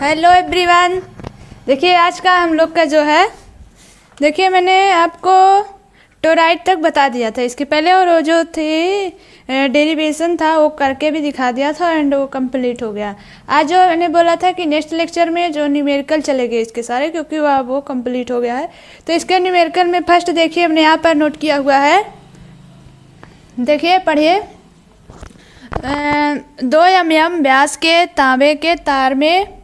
Hello everyone. देखिए आज का हम लोग का जो है, देखिए मैंने आपको टोराइड तक बता दिया था इसके पहले, और वो जो थी डेरिवेशन था वो करके भी दिखा दिया था एंड वो कंप्लीट हो गया। आज जो मैंने बोला था कि नेक्स्ट लेक्चर में जो न्यूमेरिकल चलेंगे इसके सारे, क्योंकि वो कंप्लीट हो गया है। तो इसके न्यूमेरिकल में फर्स्ट देखिए हमने यहाँ पर नोट किया हुआ है, देखिए पढ़िए। 2 mm व्यास के तांबे के तार में,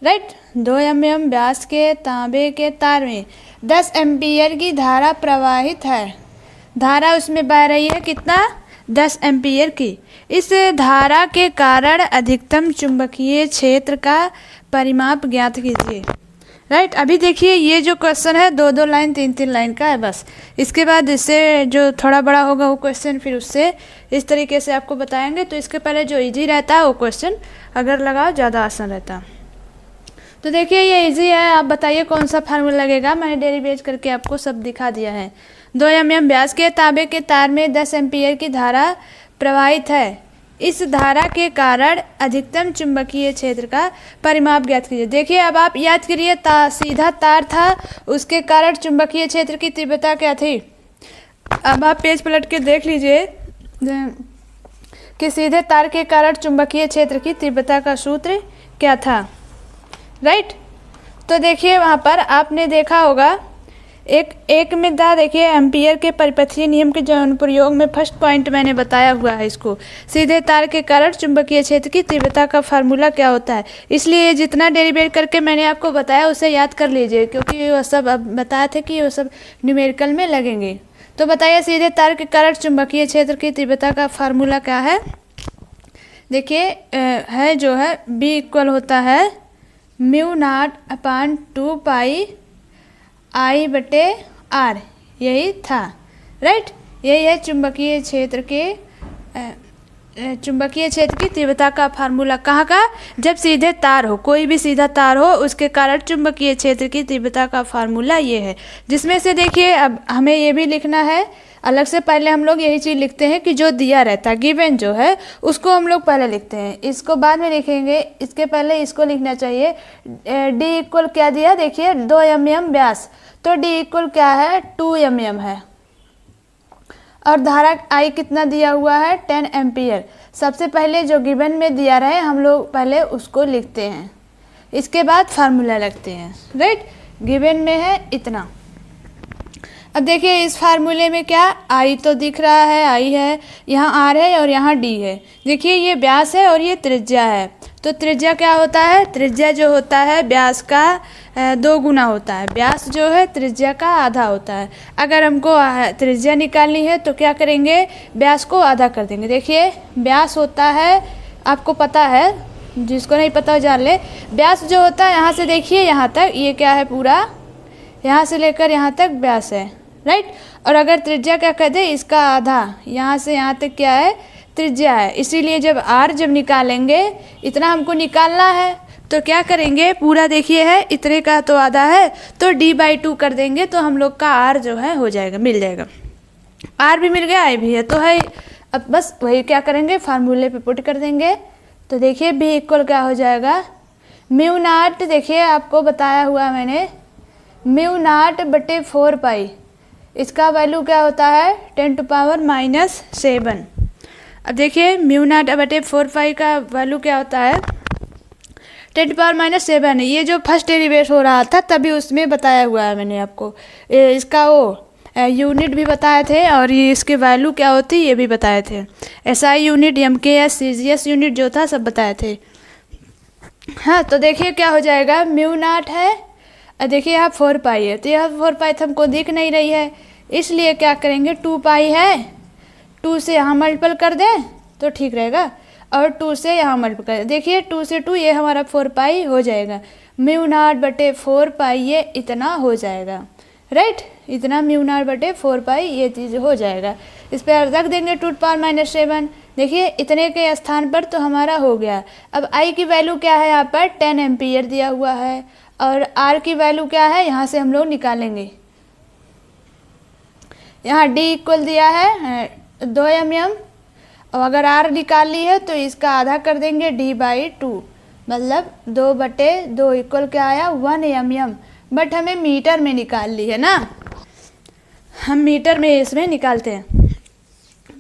राइट, 2 mm व्यास के तांबे के तार में 10 एम्पियर की धारा प्रवाहित है। धारा उसमें बह रही है कितना, 10 एम्पियर की। इस धारा के कारण अधिकतम चुंबकीय क्षेत्र का परिमाप ज्ञात कीजिए। राइट, अभी देखिए ये जो क्वेश्चन है 2-2 लाइन 3-3 लाइन का है बस। इसके बाद इससे जो थोड़ा बड़ा होगा वो क्वेश्चन फिर उससे इस तरीके से आपको बताएंगे। तो इसके पहले जो इजी रहता है वो क्वेश्चन अगर लगाओ ज़्यादा आसान रहता। तो देखिए ये इजी है, आप बताइए कौन सा फार्मूला लगेगा। मैंने डेरिवेट करके आपको सब दिखा दिया है। 2 mm व्यास के तांबे के तार में 10 एम्पियर की धारा प्रवाहित है। इस धारा के कारण अधिकतम चुंबकीय क्षेत्र का परिमाप ज्ञात कीजिए। देखिए अब आप याद करिए, सीधा तार था, उसके कारण चुंबकीय क्षेत्र की तीव्रता क्या थी। अब आप पेज पलट के देख लीजिए कि सीधे तार के कारण चुंबकीय क्षेत्र की तीव्रता का सूत्र क्या था। राइट, तो देखिए वहाँ पर आपने देखा होगा एक में था, देखिए एम्पियर के परिपथीय नियम के जो अनुप्रयोग में फर्स्ट पॉइंट मैंने बताया हुआ है इसको, सीधे तार के कारण चुंबकीय क्षेत्र की तीव्रता का फार्मूला क्या होता है। इसलिए जितना डेरिवेट करके मैंने आपको बताया उसे याद कर लीजिए, क्योंकि वो सब अब बताए थे कि वो सब न्यूमेरिकल में लगेंगे। तो बताइए सीधे तार के कारण चुंबकीय क्षेत्र की तीव्रता का फार्मूला क्या है। देखिए है जो है B इक्वल होता है μ0/2 पाई I/R, यही था। राइट, यही है चुंबकीय क्षेत्र की तीव्रता का फार्मूला। कहाँ का, जब सीधे तार हो, कोई भी सीधा तार हो उसके कारण चुंबकीय क्षेत्र की तीव्रता का फार्मूला ये है। जिसमें से देखिए अब हमें ये भी लिखना है अलग से। पहले हम लोग यही चीज़ लिखते हैं कि जो दिया रहता है गिवन जो है उसको हम लोग पहले लिखते हैं, इसको बाद में लिखेंगे। इसके पहले इसको लिखना चाहिए। D इक्वल क्या दिया, देखिए 2 mm व्यास, तो D इक्वल क्या है 2 mm है। और धारा I कितना दिया हुआ है 10 एम्पियर। सबसे पहले जो गिवन में दिया रहे हम लोग पहले उसको लिखते हैं, इसके बाद फार्मूला लगते हैं। राइट, गिवन में है इतना। अब देखिए इस फार्मूले में क्या, I तो दिख रहा है, I है, यहाँ R है और यहाँ D है। देखिए ये व्यास है और ये त्रिज्या है। तो त्रिज्या क्या होता है, त्रिज्या जो होता है व्यास का 2 गुना होता है। व्यास जो है त्रिज्या का आधा होता है। अगर हमको त्रिज्या निकालनी है तो क्या करेंगे, व्यास को आधा कर देंगे। देखिए व्यास होता है, आपको पता है, जिसको नहीं पता जान ले। व्यास जो होता है यहाँ से देखिए यहाँ तक, ये क्या है पूरा, यहाँ से लेकर यहाँ तक व्यास है। राइट, और अगर त्रिज्या क्या कर दे, इसका आधा, यहाँ से यहाँ तक क्या है त्रिज्या है। इसीलिए जब जब निकालेंगे, इतना हमको निकालना है तो क्या करेंगे, पूरा देखिए है इतने का तो आधा है, तो D/2 कर देंगे तो हम लोग का R जो है हो जाएगा, मिल जाएगा। R भी मिल गया, I भी है, तो है। अब बस वही क्या करेंगे, फार्मूले पे पुट कर देंगे। तो देखिए B इक्वल क्या हो जाएगा, μ0, देखिए आपको बताया हुआ मैंने, μ0/4 पाई। इसका वैल्यू क्या होता है 10⁻⁻⁷। अब देखिए μ0/4 पाई का वैल्यू क्या होता है 10⁻⁷ है। ये जो फर्स्ट डेरिवेट हो रहा था तभी उसमें बताया हुआ है मैंने आपको। इसका वो यूनिट भी बताए थे और ये इसके वैल्यू क्या होती ये भी बताए थे। SI unit, MKS, CGS unit जो था सब बताए थे। हाँ, तो देखिए क्या हो जाएगा, μ0 है, देखिए यहाँ 4 पाई है, तो यह 4 पाई तो हमको दिख नहीं रही है, इसलिए क्या करेंगे 2 पाई है, 2 से यहाँ मल्टीपल कर दें तो ठीक रहेगा, और 2 से यहाँ मल्टीपल कर दें। देखिए 2 से 2 ये हमारा 4 पाई हो जाएगा। μ0/4 पाई ये इतना हो जाएगा। राइट, इतना μ0/4 पाई ये चीज़ हो जाएगा। इस पर रख देंगे 2⁻⁷। देखिए इतने के स्थान पर तो हमारा हो गया। अब I की वैल्यू क्या है, यहाँ पर 10 एम्पियर दिया हुआ है, और R की वैल्यू क्या है यहाँ से हम लोग निकालेंगे। यहाँ D इक्वल दिया है 2 mm, और अगर R निकाल ली है तो इसका आधा कर देंगे D/2, मतलब 2/2 इक्वल क्या आया 1 mm, बट हमें मीटर में निकाल ली है ना, हम मीटर में इसमें निकालते हैं।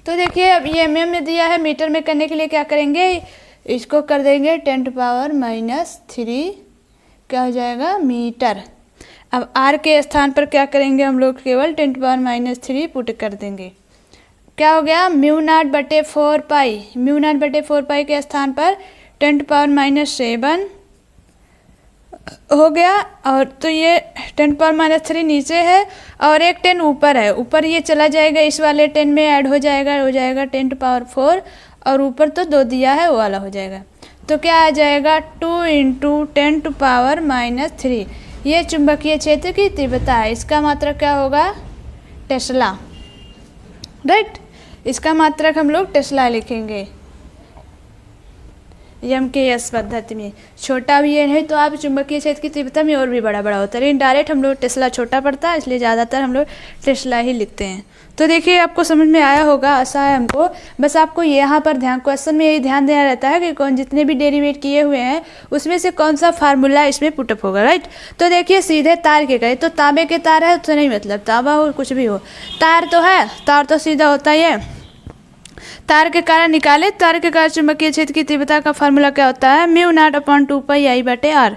तो देखिए अब ये mm में दिया है, मीटर में करने के लिए क्या करेंगे, इसको कर देंगे 10⁻³ क्या हो जाएगा मीटर। अब r के स्थान पर क्या करेंगे हम लोग, केवल 10⁻³ पुट कर देंगे। क्या हो गया μ0/4π, μ0/4π के स्थान पर 10⁻⁷ हो गया। और तो ये 10⁻³ नीचे है और एक 10 ऊपर है, ऊपर ये चला जाएगा, इस वाले 10 में ऐड हो जाएगा 10⁻⁴, और ऊपर तो 2 दिया है वो वाला हो जाएगा। तो क्या आ जाएगा 2 × 10⁻⁻3। ये चुंबकीय क्षेत्र की तीव्रता है, इसका मात्रक क्या होगा टेस्ला, राइट। इसका मात्रक हम लोग टेस्ला लिखेंगे MKS पद्धति में। छोटा भी है तो आप चुंबकीय क्षेत्र की तीव्रता में और भी बड़ा होता है, लेकिन डायरेक्ट हम लोग टेस्ला छोटा पड़ता है, इसलिए ज़्यादातर हम लोग टेस्ला ही लिखते हैं। तो देखिए आपको समझ में आया होगा, आशा है हमको। बस आपको यहाँ पर क्वेश्चन में यही ध्यान देना रहता है कि जितने भी डेरिवेट किए हुए हैं उसमें से कौन सा फार्मूला इसमें पुटअप होगा, राइट। तो देखिए सीधे तार के गए, तो तांबे के तार है तो नहीं, मतलब तांबा हो कुछ भी हो, तार तो है, तार तो सीधा होता ही है। तार के कारण निकाले, तार के कारण चुंबकीय क्षेत्र की तीव्रता का फार्मूला क्या होता है μ0/2πi/r।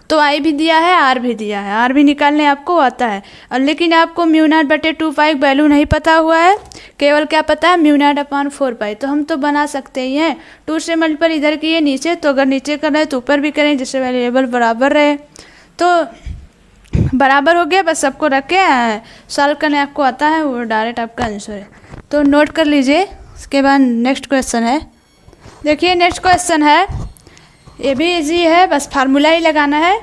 तो आई भी दिया है, आर भी दिया है, आर भी निकालने आपको आता है। और लेकिन आपको μ0/2π वैल्यू नहीं पता हुआ है, केवल क्या पता है μ0/4π। तो हम तो बना सकते ही हैं, 2 से मल्टीपल इधर किए नीचे, तो अगर नीचे कर रहे हैं तो ऊपर भी करें, जिससे वेरिएबल बराबर रहे। तो बराबर हो गया, बस सबको रख के सॉल्व करने आपको आता है, वो डायरेक्ट आपका आंसर है। तो नोट कर लीजिए। उसके बाद नेक्स्ट क्वेश्चन है, देखिए नेक्स्ट क्वेश्चन है, ये भी इजी है, बस फार्मूला ही लगाना है।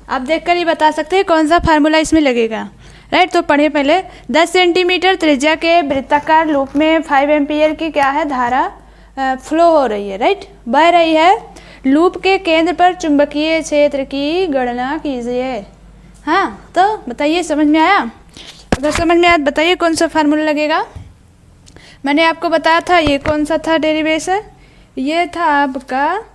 आप देखकर ही बता सकते हैं कौन सा फार्मूला इसमें लगेगा, राइट। तो पढ़िए पहले, 10 सेंटीमीटर त्रिज्या के वृत्ताकार लूप में 5 एम्पीयर की क्या है धारा फ्लो हो रही है, राइट, बह रही है। लूप के केंद्र पर चुंबकीय क्षेत्र की गणना कीजिए। हाँ तो बताइए, समझ में आया? अगर समझ में आया बताइए कौन सा फार्मूला लगेगा। मैंने आपको बताया था ये कौन सा था डेरिवेशन, ये था आपका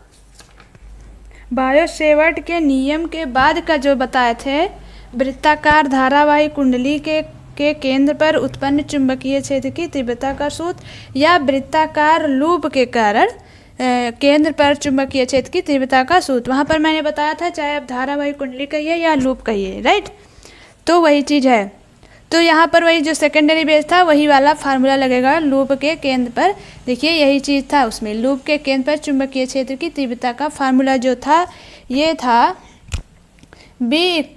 बायो-सेवर्ट के नियम के बाद का जो बताए थे, वृत्ताकार धारावाही कुंडली के केंद्र पर उत्पन्न चुंबकीय क्षेत्र की तीव्रता का सूत्र, या वृत्ताकार लूप के कारण केंद्र पर चुंबकीय क्षेत्र की तीव्रता का सूत्र। वहाँ पर मैंने बताया था चाहे आप धारावाही कुंडली कहिए या लूप कहिए, राइट। तो वही चीज़ है। तो यहाँ पर वही जो सेकेंडरी बेस था वही वाला फार्मूला लगेगा लूप के केंद्र पर। देखिए यही चीज़ था उसमें, लूप के केंद्र पर चुंबकीय क्षेत्र की तीव्रता का फार्मूला जो था ये था B =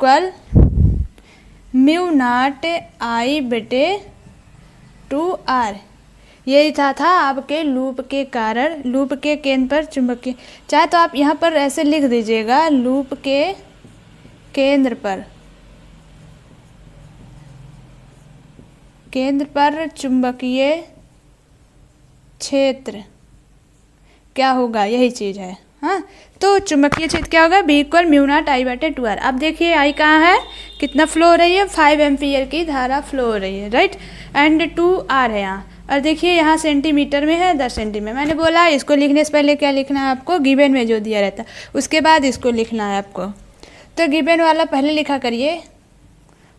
μ0I/2r। यही था आपके लूप के कारण, लूप के केंद्र पर चुंबकीय, चाहे तो आप यहाँ पर ऐसे लिख दीजिएगा, लूप के केंद्र पर चुंबकीय क्षेत्र क्या होगा, यही चीज़ है। हाँ तो चुंबकीय क्षेत्र क्या होगा, B = μ0I/2r। अब देखिए I कहाँ है, कितना फ्लो हो रही है, 5 एम्पीयर की धारा फ्लो हो रही है, राइट, एंड 2r है यहाँ। और देखिए यहाँ सेंटीमीटर में है, 10 सेंटीमीटर। मैंने बोला इसको लिखने से पहले क्या लिखना है आपको, गिवन में जो दिया रहता है उसके बाद इसको लिखना है आपको। तो गिवन वाला पहले लिखा करिए,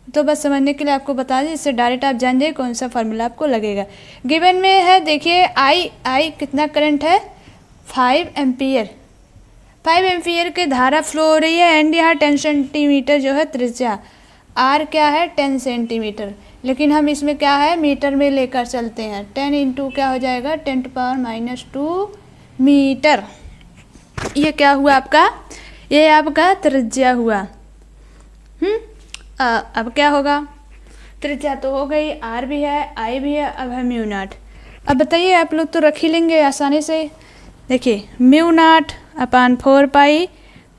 तो बस समझने के लिए आपको बता दें, इससे डायरेक्ट आप जान जाइए कौन सा फार्मूला आपको लगेगा। गिवन में है देखिए आई कितना करंट है, 5 एम्पीयर, 5 एम्पीयर की धारा फ्लो हो रही है, एंड यहाँ 10 सेंटीमीटर जो है त्रिज्या, आर क्या है 10 सेंटीमीटर, लेकिन हम इसमें क्या है मीटर में लेकर चलते हैं। 10 × क्या हो जाएगा 10⁻⁻2 मीटर। ये क्या हुआ आपका, ये आपका त्रिज्या हुआ। अब क्या होगा, त्रिज्या तो हो गई, आर भी है, आई भी है, अब है μ0। अब बताइए आप लोग तो रख ही लेंगे आसानी से। देखिए μ0/4π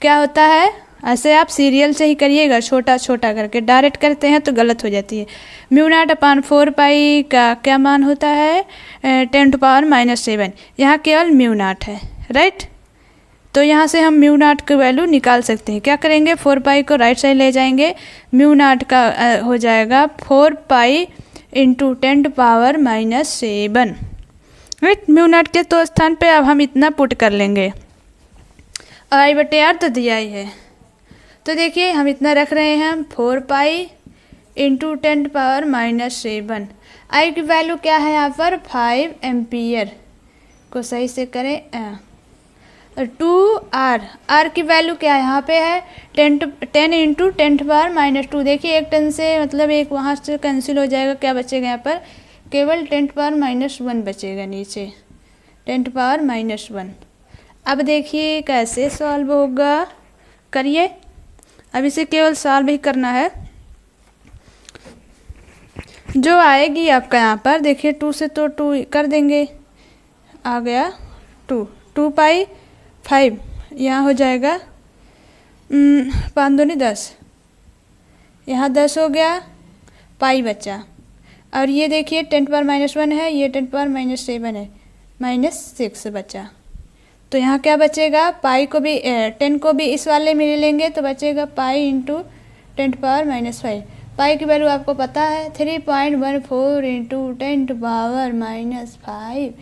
क्या होता है, ऐसे आप सीरियल से ही करिएगा, छोटा छोटा करके, डायरेक्ट करते हैं तो गलत हो जाती है। μ0/4π का क्या मान होता है 10⁻⁷, यहाँ केवल μ0 है, राइट। तो यहाँ से हम μ0 की वैल्यू निकाल सकते हैं। क्या करेंगे, 4π को राइट साइड ले जाएंगे, μ0 का हो जाएगा 4π × 10⁻⁷, राइट। μ0 के तो स्थान पे अब हम इतना पुट कर लेंगे। और आई बटे आर तो दिया ही है। तो देखिए हम इतना रख रहे हैं, हम 4 पाई इंटू 10⁻⁻7। आई की वैल्यू क्या है यहाँ पर 5 एम्पियर को सही से करें। 2 आर की वैल्यू क्या है यहाँ पे है 10 इंटू 10⁻⁻2। देखिए 1 10 से मतलब एक वहाँ से कैंसिल हो जाएगा, क्या बचेगा यहाँ पर केवल 10⁻⁻1 बचेगा नीचे 10⁻⁻1। अब देखिए कैसे सॉल्व होगा, करिए। अब इसे केवल सॉल्व ही करना है। जो आएगी आपका यहाँ पर देखिए 2 से तो 2 कर देंगे, आ गया 2 पाई 5 यहाँ हो जाएगा 5 दूनी 10, यहाँ 10 हो गया, पाई बचा। और ये देखिए 10⁻⁻1 है, ये 10⁻⁻7 है, -6 बचा। तो यहाँ क्या बचेगा, पाई को भी 10 को भी इस वाले में ले लेंगे तो बचेगा पाई इंटू 10⁻⁻5। पाई की वैल्यू आपको पता है 3.14 इंटू 10⁻⁻5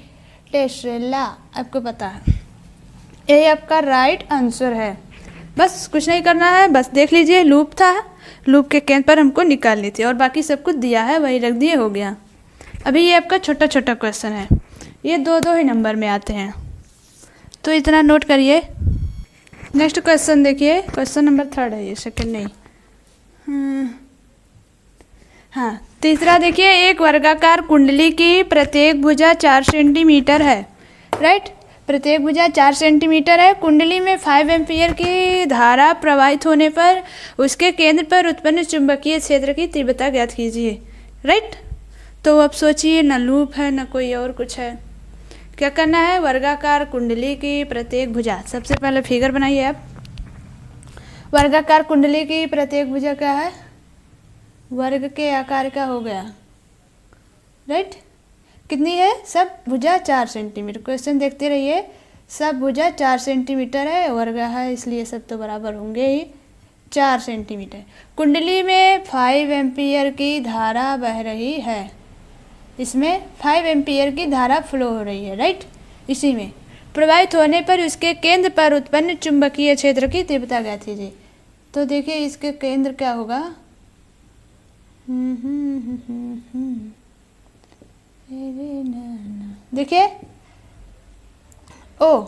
टेस्ला, आपको पता है। यही आपका राइट आंसर है। बस कुछ नहीं करना है, बस देख लीजिए लूप था, लूप के केंद्र पर हमको निकालनी थी और बाकी सब कुछ दिया है वही रख दिए, हो गया। अभी ये आपका छोटा छोटा क्वेश्चन है, ये 2-2 ही नंबर में आते हैं, तो इतना नोट करिए। नेक्स्ट क्वेश्चन देखिए, क्वेश्चन नंबर 3 है ये, सेकंड नहीं। हाँ, तीसरा देखिए, एक वर्गाकार कुंडली की प्रत्येक भुजा 4 सेंटीमीटर है, राइट। प्रत्येक भुजा 4 सेंटीमीटर है। कुंडली में 5 एम्पियर की धारा प्रवाहित होने पर उसके केंद्र पर उत्पन्न चुंबकीय क्षेत्र की तीव्रता ज्ञात कीजिए, राइट। तो अब सोचिए, न लूप है न कोई और कुछ है, क्या करना है, वर्गाकार कुंडली की प्रत्येक भुजा। सबसे पहले फिगर बनाइए आप। वर्गाकार कुंडली की प्रत्येक भुजा क्या है, वर्ग के आकार का हो गया, राइट। कितनी है, सब भुजा 4 सेंटीमीटर। क्वेश्चन देखते रहिए, सब भुजा 4 सेंटीमीटर है, वर्ग है इसलिए सब तो बराबर होंगे ही, 4 सेंटीमीटर। कुंडली में 5 एम्पियर की धारा बह रही है, इसमें 5 एम्पियर की धारा फ्लो हो रही है, राइट। इसी में प्रवाहित होने पर उसके केंद्र पर उत्पन्न चुंबकीय क्षेत्र की तीव्रता ज्ञात कीजिए। तो देखिए इसके केंद्र क्या होगा, देखिए ओ,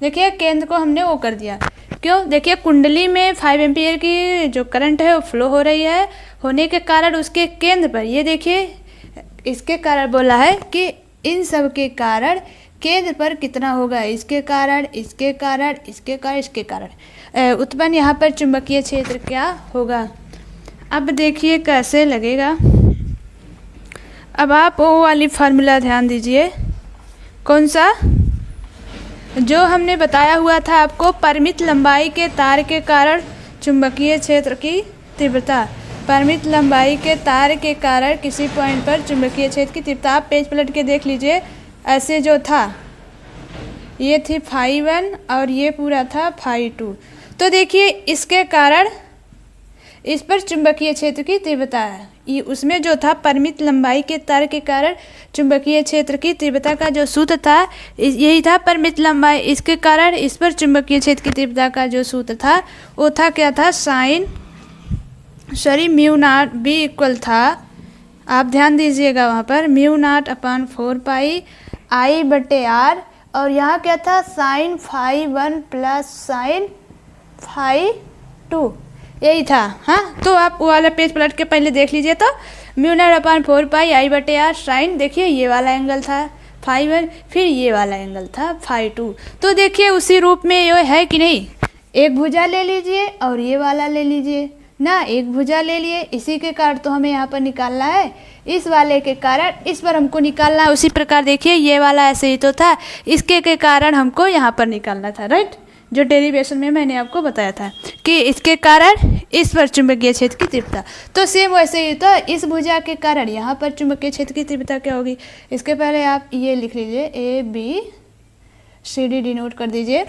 देखिए केंद्र को हमने ओ कर दिया, क्यों, देखिए कुंडली में 5 एम्पियर की जो करंट है वो फ्लो हो रही है, होने के कारण उसके केंद्र पर, ये देखिए इसके कारण बोला है कि इन सब के कारण केंद्र पर कितना होगा, इसके कारण, इसके कारण, इसके कारण, इसके कारण उत्पन्न यहाँ पर चुंबकीय क्षेत्र क्या होगा। अब देखिए कैसे लगेगा। अब आप वो वाली फार्मूला ध्यान दीजिए, कौन सा, जो हमने बताया हुआ था आपको, परिमित लंबाई के तार के कारण चुंबकीय क्षेत्र की तीव्रता। परिमित लंबाई के तार के कारण किसी पॉइंट पर चुंबकीय क्षेत्र की तीव्रता। आप पेज पलट के देख लीजिए, ऐसे जो था ये थी φ1 और ये पूरा था φ2। तो देखिए इसके कारण इस पर चुंबकीय क्षेत्र की तीव्रता है, ये उसमें जो था परिमित लंबाई के तार के कारण चुंबकीय क्षेत्र की तीव्रता का जो सूत्र था यही था, परिमित लंबाई, इसके कारण इस पर चुंबकीय क्षेत्र की तीव्रता का जो सूत्र था वो था क्या था, μ0 b इक्वल था, आप ध्यान दीजिएगा वहाँ पर μ0/4 पाई I/r, और यहाँ क्या था sin φ1 प्लस sin φ2, यही था। हाँ, तो आप वो वाला पेज पलट के पहले देख लीजिए, तो μ0/4 पाई I/r साइन, देखिए ये वाला एंगल था φ1, फिर ये वाला एंगल था φ2। तो देखिए उसी रूप में ये है कि नहीं, एक भुजा ले लीजिए और ये वाला ले लीजिए ना, एक भुजा ले लिए, इसी के कारण तो हमें यहाँ पर निकालना है, इस वाले के कारण इस पर हमको निकालना है। उसी प्रकार देखिए ये वाला ऐसे ही तो था, इसके के कारण हमको यहाँ पर निकालना था, राइट। जो डेरिवेशन में मैंने आपको बताया था कि इसके कारण इस पर चुंबकीय क्षेत्र की तीव्रता, तो सेम वैसे ही तो इस भुजा के कारण यहाँ पर चुंबकीय क्षेत्र की तीव्रता क्या होगी। इसके पहले आप ये लिख लीजिए, ABCD डिनोट कर दीजिए।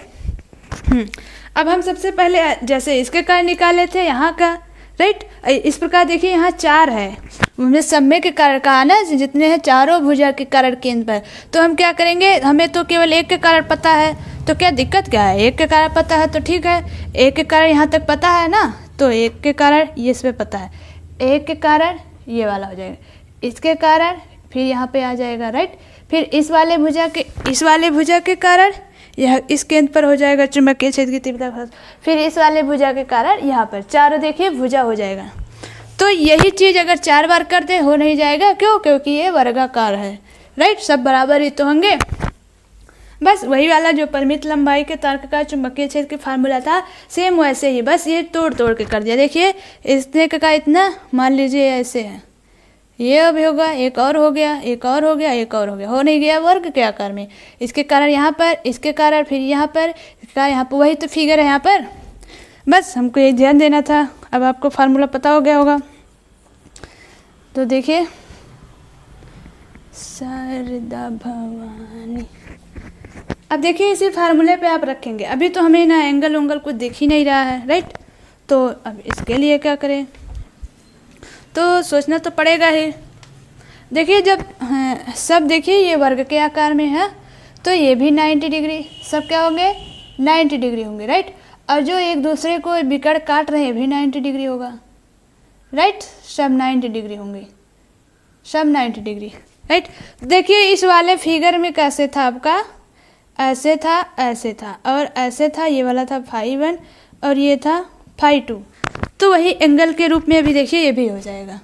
अब हम सबसे पहले जैसे इसके कारण निकाले थे यहाँ का, राइट। इस प्रकार देखिए यहाँ 4 है हमने समय के कारण कहा ना, जितने हैं चारों भुजा के कारण केंद्र पर। तो हम क्या करेंगे, हमें तो केवल एक के कारण पता है, तो क्या दिक्कत क्या है, एक के कारण पता है तो ठीक है। एक के कारण यहाँ तक पता है ना, तो एक के कारण ये इस पर पता है, एक के कारण ये वाला हो जाएगा, इसके कारण फिर यहाँ पे आ जाएगा, राइट। फिर इस वाले भुजा के कारण यह इस केंद्र पर हो जाएगा चुंबकीय क्षेत्र की तीव्रता, फिर इस वाले भुजा के कारण यहाँ पर, चारों देखिए भुजा हो जाएगा। तो यही चीज़ अगर 4 बार कर दे हो नहीं जाएगा, क्यों, क्योंकि ये वर्गाकार है, राइट। सब बराबर ही तो होंगे। बस वही वाला जो परिमित लंबाई के तर्क का चुंबकीय क्षेत्र की फार्मूला था, सेम वैसे ही, बस ये तोड़ के कर दिया। देखिए इतने का इतना, मान लीजिए ऐसे है, ये अब होगा, एक और हो गया, एक और हो गया, एक और हो गया, हो नहीं गया वर्ग के आकार में, इसके कारण यहाँ पर, इसके कारण फिर यहाँ पर, इसके कारण यहाँ पर, वही तो फिगर है यहाँ पर। बस हमको ये ध्यान देना था। अब आपको फार्मूला पता हो गया होगा। तो देखिए, शारदा भवानी, अब देखिए इसी फार्मूले पे आप रखेंगे। अभी तो हमें ना एंगल उंगल कुछ दिख ही नहीं रहा है, राइट। तो अब इसके लिए क्या करें, तो सोचना तो पड़ेगा ही। देखिए जब सब देखिए ये वर्ग के आकार में है, तो ये भी 90 डिग्री, सब क्या होंगे 90 डिग्री होंगे, राइट। और जो एक दूसरे को बिकड़ काट रहे हैं भी 90 डिग्री होगा, राइट। सब 90 डिग्री होंगे, सब 90 डिग्री, राइट। देखिए इस वाले फिगर में कैसे था आपका, ऐसे था, ऐसे था और ऐसे था, ये वाला था phi 1 और ये था phi 2। तो वही एंगल के रूप में अभी देखिए ये भी हो जाएगा।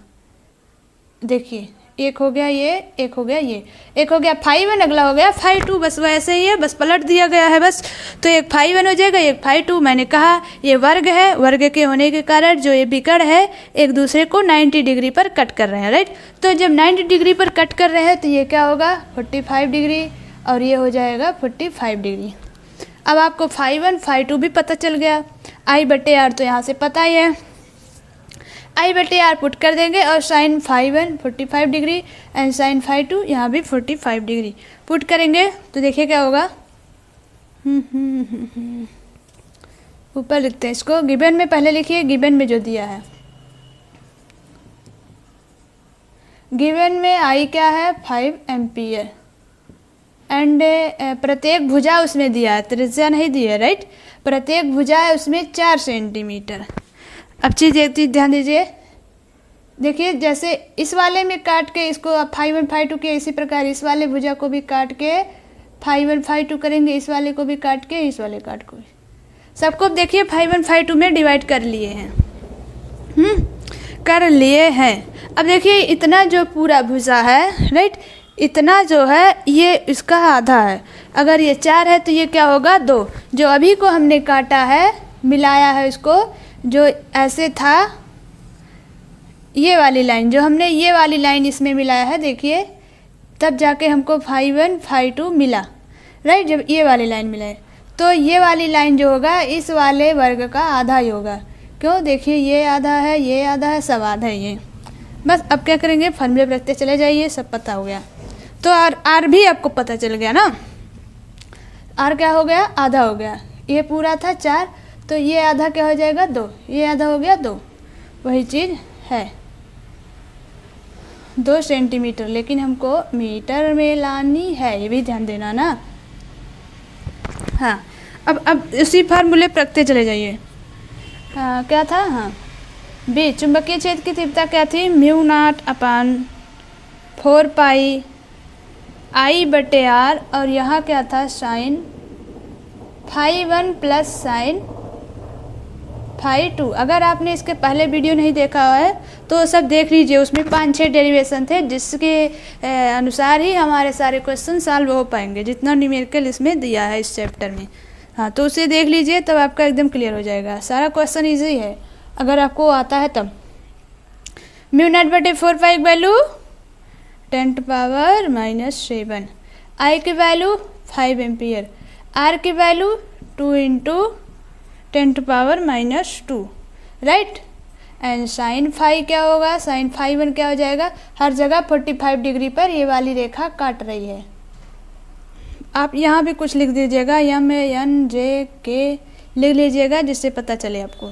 देखिए एक हो गया ये, एक हो गया ये, एक हो गया phi 1, अगला हो गया phi 2, बस वैसे ही है, बस पलट दिया गया है बस। तो एक phi 1 हो जाएगा, एक phi 2। मैंने कहा ये वर्ग है, वर्ग के होने के कारण जो ये बिकड़ है एक दूसरे को 90 डिग्री पर कट कर रहे हैं, राइट। तो जब 90 डिग्री पर कट कर रहे हैं तो ये क्या होगा 45 डिग्री और ये हो जाएगा 45 डिग्री। अब आपको phi 1 phi 2 भी पता चल गया, I/R तो यहाँ से पता ही है, I/R पुट कर देंगे और sine phi 1 45 degree and sine phi 2 यहाँ भी 45 डिग्री पुट करेंगे तो देखिए क्या होगा। ऊपर लिखते हैं इसको, गिवन में पहले लिखिए, गिवन में जो दिया है, गिवन में I क्या है 5 एम्पियर एंड प्रत्येक भुजा उसमें दिया है, त्रिज्या नहीं दी है, राइट। प्रत्येक भुजा है उसमें 4 सेंटीमीटर। अब चीज़ एक चीज़ ध्यान दीजिए, देखिए जैसे इस वाले में काट के इसको आप phi 1 phi 2 के, इसी प्रकार इस वाले भुजा को भी काट के phi 1 phi 2 करेंगे, इस वाले को भी काट के, इस वाले काट को भी, सबको देखिए phi 1 phi 2 में डिवाइड कर लिए हैं, कर लिए हैं। अब देखिए इतना जो पूरा भुजा है, राइट, इतना जो है ये इसका आधा है। अगर ये 4 है तो ये क्या होगा 2। जो अभी को हमने काटा है, मिलाया है इसको, जो ऐसे था ये वाली लाइन, जो हमने ये वाली लाइन इसमें मिलाया है, देखिए तब जाके हमको phi 1 phi 2 मिला, राइट। जब ये वाली लाइन मिलाए तो ये वाली लाइन जो होगा इस वाले वर्ग का आधा ही होगा। क्यों, देखिए ये आधा है, ये आधा है, सब आधा है ये। बस अब क्या करेंगे, फॉर्मूले पर रखते चले जाइए, सब पता हो गया। तो आर भी आपको पता चल गया ना, आर क्या हो गया आधा हो गया, ये पूरा था 4 तो ये आधा क्या हो जाएगा 2, ये आधा हो गया 2, वही चीज़ है 2 सेंटीमीटर, लेकिन हमको मीटर में लानी है, ये भी ध्यान देना ना। हाँ अब उसी फार्मूले पर रखते चले जाइए। क्या था, हाँ बी चुंबकीय क्षेत्र की तीव्रता क्या थी, μ0/4 पाई I/R और यहाँ क्या था sine phi 1 plus sine phi 2। अगर आपने इसके पहले वीडियो नहीं देखा है तो सब देख लीजिए, उसमें 5-6 डेरिवेशन थे जिसके अनुसार ही हमारे सारे क्वेश्चन सॉल्व हो पाएंगे, जितना न्यूमेरिकल इसमें दिया है इस चैप्टर में। हाँ तो उसे देख लीजिए, तब आपका एकदम क्लियर हो जाएगा, सारा क्वेश्चन ईजी है अगर आपको आता है तब। μ0/4 पाई की वैल्यू 10⁻⁻7, I की वैल्यू 5 एम्पियर, R की value 2 × 10⁻⁻2, right. And sine phi क्या होगा, साइन phi 1 क्या हो जाएगा, हर जगह 45 डिग्री पर ये वाली रेखा काट रही है। आप यहाँ भी कुछ लिख दीजिएगा, M N J K लिख लीजिएगा जिससे पता चले आपको।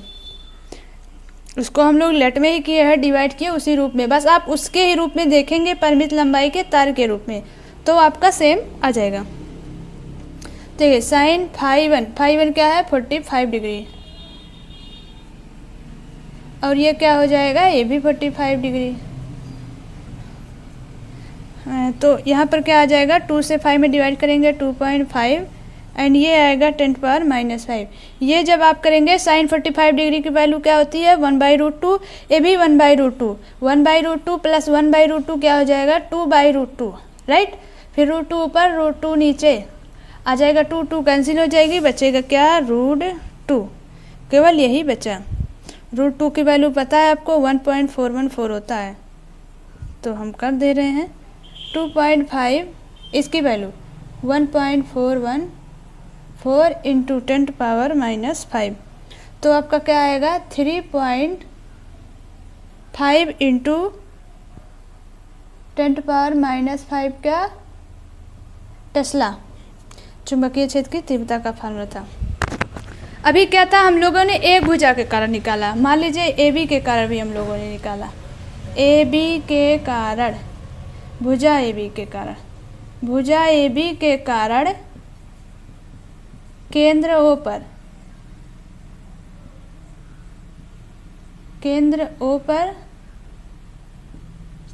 उसको हम लोग लेट में ही किए हैं, डिवाइड किए उसी रूप में, बस आप उसके ही रूप में देखेंगे परिमित लंबाई के तार के रूप में, तो आपका सेम आ जाएगा। देखिए साइन फाई वन क्या है 45 डिग्री, और ये क्या हो जाएगा, ये भी 45 डिग्री। तो यहाँ पर क्या आ जाएगा, 2 से 5 में डिवाइड करेंगे 2.5, एंड ये आएगा 10⁻⁵। ये जब आप करेंगे साइन 45 डिग्री की वैल्यू क्या होती है 1/√2, ये भी 1/√2, 1/√2 प्लस 1/√2 क्या हो जाएगा 2/√2, राइट। फिर √2 ऊपर √2 नीचे आ जाएगा, 2 कैंसिल हो जाएगी, बचेगा क्या √2, केवल यही बचा। √2 की वैल्यू पता है आपको 1.414 होता है, तो हम कर दे रहे हैं 2.5, इसकी वैल्यू 1.414 इंटू 10⁻⁵, तो आपका क्या आएगा 3.5 इंटू 10⁻⁵ का टेस्ला चुंबकीय क्षेत्र की तीव्रता का फार्मूला था। अभी क्या था, हम लोगों ने एक भुजा के कारण निकाला, मान लीजिए ए बी के कारण भी हम लोगों ने निकाला, ए बी के कारण, भुजा ए बी के कारण, भुजा ए बी के कारण केंद्र ओ पर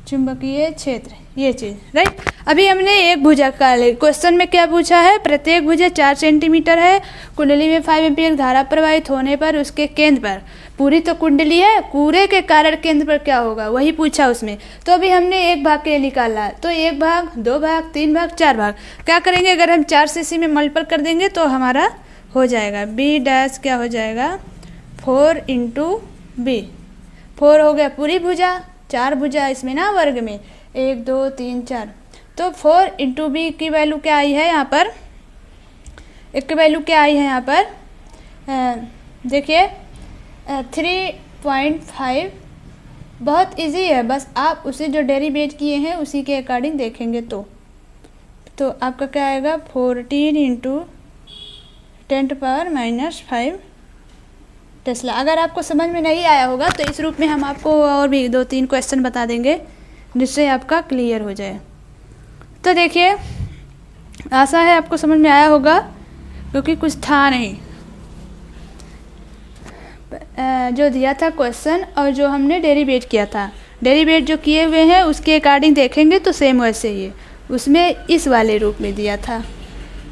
चुंबकीय क्षेत्र, ये चीज़, राइट। अभी हमने एक भुजा का क्वेश्चन में क्या पूछा है, प्रत्येक भुजा 4 सेंटीमीटर है, कुंडली में 5 एम्पीयर धारा प्रवाहित होने पर उसके केंद्र पर, पूरी तो कुंडली है, पूरे के कारण केंद्र पर क्या होगा वही पूछा उसमें। तो अभी हमने एक भाग के लिए निकाला, तो 1 भाग 2 भाग 3 भाग 4 भाग, क्या करेंगे अगर हम 4 से इसी में मल्टीपल कर देंगे तो हमारा हो जाएगा बी डैश क्या हो जाएगा 4 इंटू बी, 4 हो गया पूरी भुजा, 4 भुजा इसमें ना वर्ग में, 1 2 3 4, तो 4 इंटू बी की वैल्यू क्या आई है यहाँ पर, एक की वैल्यू क्या आई है यहाँ पर, देखिए 3.5, बहुत इजी है, बस आप उसे जो डेरिवेट किए हैं उसी के अकॉर्डिंग देखेंगे तो आपका क्या आएगा 14 इंटू 10⁻⁵ टेस्ला। अगर आपको समझ में नहीं आया होगा तो इस रूप में हम आपको और भी 2-3 क्वेश्चन बता देंगे जिससे आपका क्लियर हो जाए। तो देखिए आशा है आपको समझ में आया होगा, क्योंकि कुछ था नहीं, जो दिया था क्वेश्चन और जो हमने डेरिवेट किया था, डेरिवेट जो किए हुए हैं उसके अकॉर्डिंग देखेंगे तो सेम वैसे ही है, उसमें इस वाले रूप में दिया था,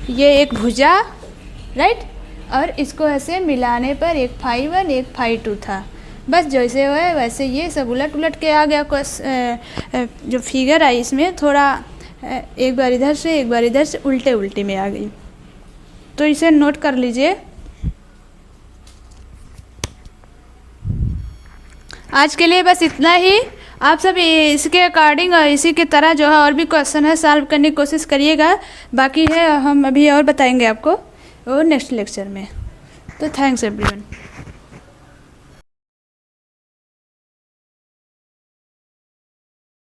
ये एक भुजा, राइट, और इसको ऐसे मिलाने पर एक φ1 एक φ2 था, बस जैसे हो है वैसे ये सब उलट उलट के आ गया। जो फिगर आई इसमें थोड़ा एक बार इधर से एक बार इधर से उल्टे उल्टे में आ गई, तो इसे नोट कर लीजिए। आज के लिए बस इतना ही, आप सब इसके अकॉर्डिंग और इसी के तरह जो है और भी क्वेश्चन है सॉल्व करने की कोशिश करिएगा, बाकी है हम अभी और बताएंगे आपको और नेक्स्ट लेक्चर में। तो थैंक्स एवरीवन।